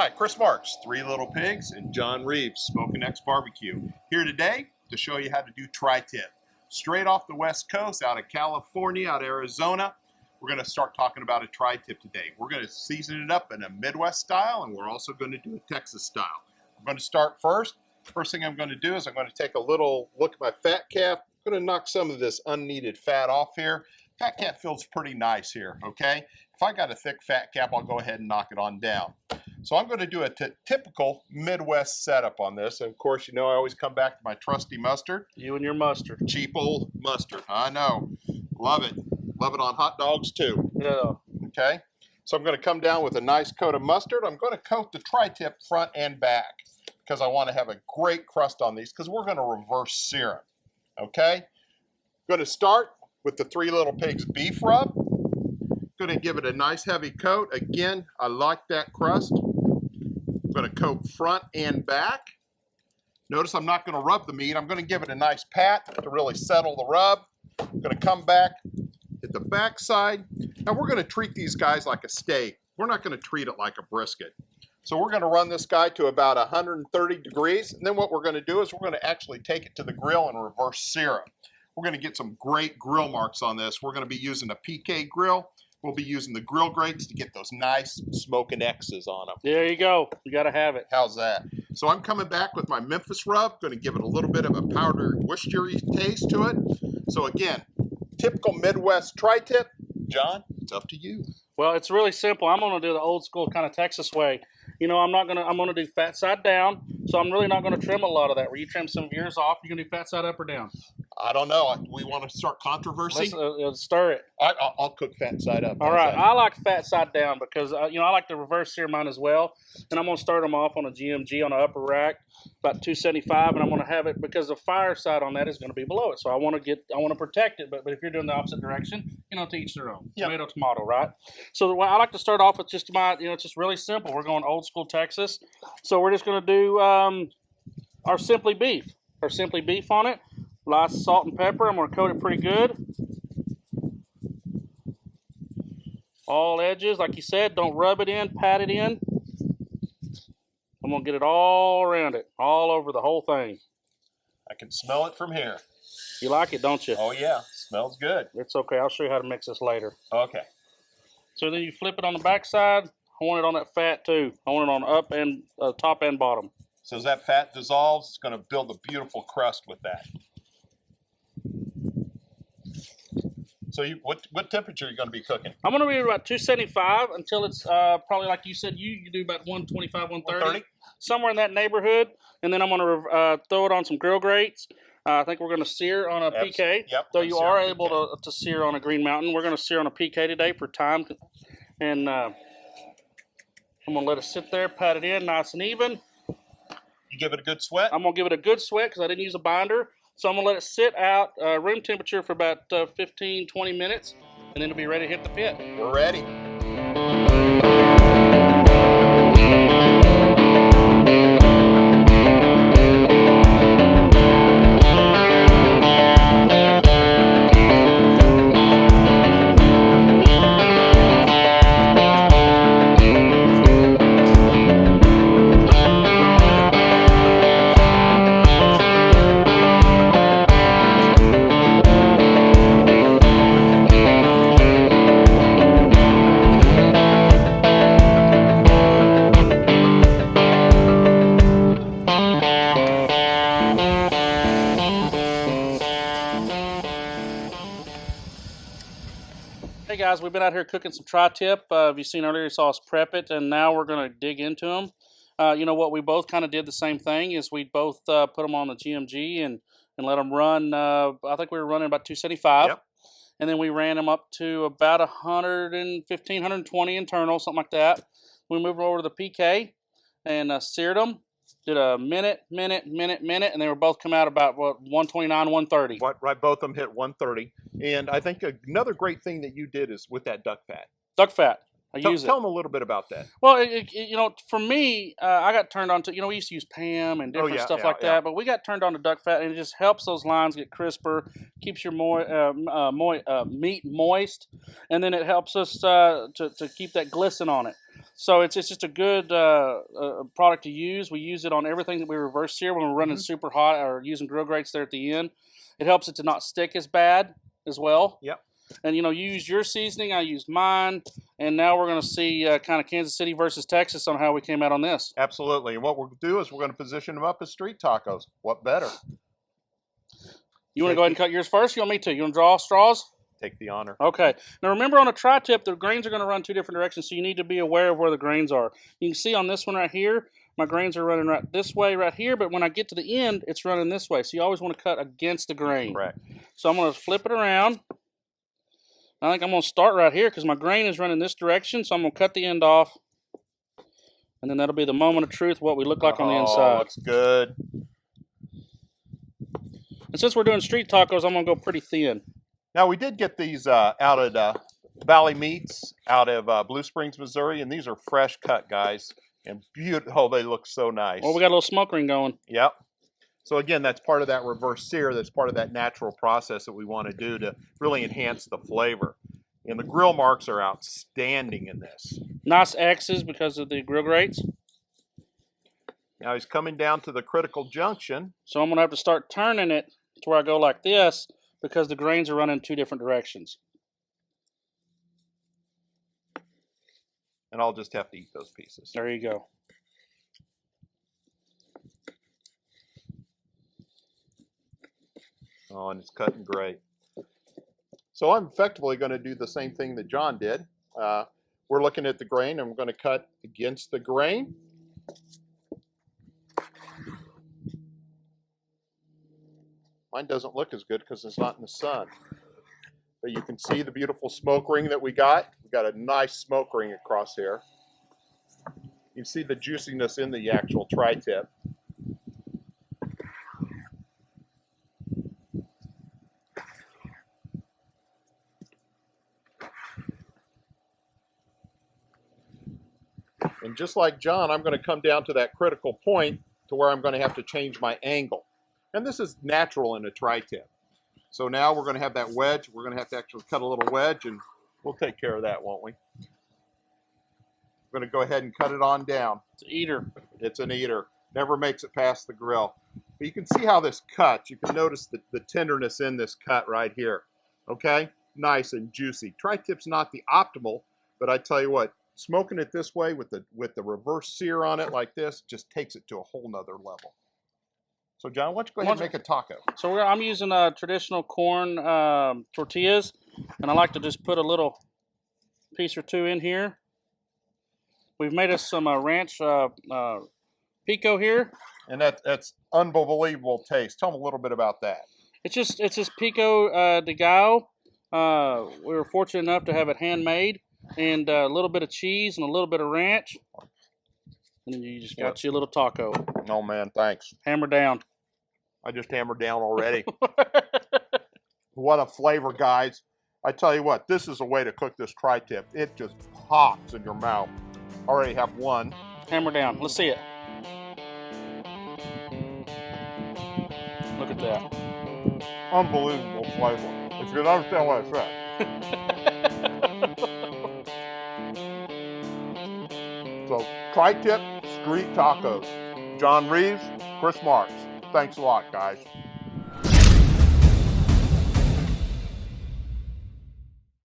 Hi, Chris Marks, Three Little Pigs, and John Reeves, Smokin Barbecue. Here today to show you how to do tri-tip. Straight off the West Coast, out of California, out of Arizona, we're going to start talking about a tri-tip today. We're going to season it up in a Midwest style, and we're also going to do a Texas style. I'm going to start first. First thing I'm going to do is I'm going to take a little look at my fat cap. I'm going to knock some of this unneeded fat off here. Fat cap feels pretty nice here, okay? If I got a thick fat cap, I'll go ahead and knock it on down. So I'm going to do a typical Midwest setup on this. And of course, you know I always come back to my trusty mustard. You and your mustard. Cheap old mustard. I know. Love it. Love it on hot dogs too. Yeah. Okay. So I'm going to come down with a nice coat of mustard. I'm going to coat the tri-tip front and back because I want to have a great crust on these because we're going to reverse sear them. Okay. Going to start with the Three Little Pigs beef rub. Going to give it a nice heavy coat. Again, I like that crust. I'm going to coat front and back. Notice I'm not going to rub the meat. I'm going to give it a nice pat to really settle the rub. I'm going to come back at the back side. Now we're going to treat these guys like a steak. We're not going to treat it like a brisket. So we're going to run this guy to about 130 degrees. And then what we're going to do is we're going to actually take it to the grill and reverse sear it. We're going to get some great grill marks on this. We're going to be using a PK grill. We'll be using the grill grates to get those nice smoking X's on them. There you go. You got to have it. How's that? So I'm coming back with my Memphis rub. Going to give it a little bit of a powdered Worcestershire taste to it. So again, typical Midwest tri-tip. John, it's up to you. Well, it's really simple. I'm going to do the old school kind of Texas way. You know, I'm going to do fat side down. So I'm really not going to trim a lot of that. Where you trim some of yours off, you're going to do fat side up or down? I don't know. We want to start controversy. Let's stir it. I'll cook fat side up. All right. I like fat side down because, you know, I like to reverse sear mine as well. And I'm going to start them off on a GMG on the upper rack, about 275. And I'm going to have it because the fire side on that is going to be below it. So I want to protect it. But if you're doing the opposite direction, you know, to each their own. Yep. Tomato, tomato, right? So I like to start off with just it's just really simple. We're going old school Texas. So we're just going to do our Simply Beef. Our Simply Beef on it. Light salt and pepper. I'm going to coat it pretty good. All edges, like you said, don't rub it in, pat it in. I'm going to get it all around it, all over the whole thing. I can smell it from here. You like it, don't you? Oh, yeah. Smells good. It's okay. I'll show you how to mix this later. Okay. So then you flip it on the back side. I want it on that fat, too. I want it on up and top and bottom. So as that fat dissolves, it's going to build a beautiful crust with that. So what temperature are you going to be cooking? I'm going to be at about 275 until it's probably like you said, you do about 125, 130. Somewhere in that neighborhood. And then I'm going to throw it on some grill grates. I think we're going to sear on a PK. Yep, though you are able to sear on a Green Mountain. We're going to sear on a PK today for time. And I'm going to let it sit there, pat it in nice and even. You give it a good sweat? I'm going to give it a good sweat because I didn't use a binder. So I'm going to let it sit out room temperature for about 15, 20 minutes, and then it'll be ready to hit the pit. We're ready. Hey guys, we've been out here cooking some tri-tip. If you seen earlier, you saw us prep it, and now we're going to dig into them. You know what, we both kind of did the same thing, is we both put them on the GMG and let them run, I think we were running about 275. Yep. And then we ran them up to about 115, 120 internal, something like that. We moved over to the PK and seared them. Did a minute, and they were both come out about, what, 129, 130. Right, both of them hit 130. And I think another great thing that you did is with that duck fat. Duck fat. Tell them a little bit about that. Well, you know, for me, I got turned on to, you know, we used to use Pam and different stuff like that, but we got turned on to duck fat, and it just helps those lines get crisper, keeps your meat moist, and then it helps us to keep that glisten on it. So it's just a good product to use. We use it on everything that we reverse sear when we're running super hot or using grill grates there at the end. It helps it to not stick as bad as well. Yep. And you use your seasoning, I used mine, and now we're going to see kind of Kansas City versus Texas on how we came out on this. Absolutely. And what we'll do is we're going to position them up as street tacos. What better? You want to go ahead and cut yours first? You want me to? You want to draw straws? Take the honor. Okay. Now remember, on a tri-tip, the grains are going to run 2 different directions, so you need to be aware of where the grains are. You can see on this one right here, my grains are running right this way right here, but when I get to the end, it's running this way. So you always want to cut against the grain. Correct. So I'm going to flip it around. I think I'm going to start right here because my grain is running this direction, so I'm going to cut the end off. And then that'll be the moment of truth, what we look like on the inside. Looks good. And since we're doing street tacos, I'm going to go pretty thin. Now, we did get these out at Valley Meats out of Blue Springs, Missouri, and these are fresh cut, guys. And beautiful. Oh, they look so nice. Well, we got a little smoke ring going. Yep. So again, that's part of that reverse sear. That's part of that natural process that we want to do to really enhance the flavor. And the grill marks are outstanding in this. Nice X's because of the grill grates. Now he's coming down to the critical junction. So I'm going to have to start turning it to where I go like this because the grains are running 2 different directions. And I'll just have to eat those pieces. There you go. Oh, and it's cutting great. So I'm effectively going to do the same thing that John did. We're looking at the grain, and we're going to cut against the grain. Mine doesn't look as good because it's not in the sun. But you can see the beautiful smoke ring that we got. We got a nice smoke ring across here. You can see the juiciness in the actual tri-tip. And just like John, I'm going to come down to that critical point to where I'm going to have to change my angle. And this is natural in a tri-tip. So now we're going to have that wedge. We're going to have to actually cut a little wedge, and we'll take care of that, won't we? We're going to go ahead and cut it on down. It's an eater. It's an eater. Never makes it past the grill. But you can see how this cuts. You can notice the tenderness in this cut right here. Okay? Nice and juicy. Tri-tip's not the optimal, but I tell you what, smoking it this way with the reverse sear on it like this just takes it to a whole nother level. So John, why don't you go ahead and make a taco? So I'm using traditional corn tortillas, and I like to just put a little piece or 2 in here. We've made us some ranch pico here. And that's unbelievable taste. Tell them a little bit about that. It's just pico de gallo. We were fortunate enough to have it handmade, and a little bit of cheese and a little bit of ranch. And then you just got you a little taco. Oh man, thanks. Hammer down. I just hammered down already. What a flavor, guys. I tell you what, this is a way to cook this tri-tip. It just pops in your mouth. Already have one. Hammer down. Let's see it. Look at that. Unbelievable flavor. If you can understand what I said. So, tri-tip street tacos. John Reeves, Chris Marks. Thanks a lot, guys.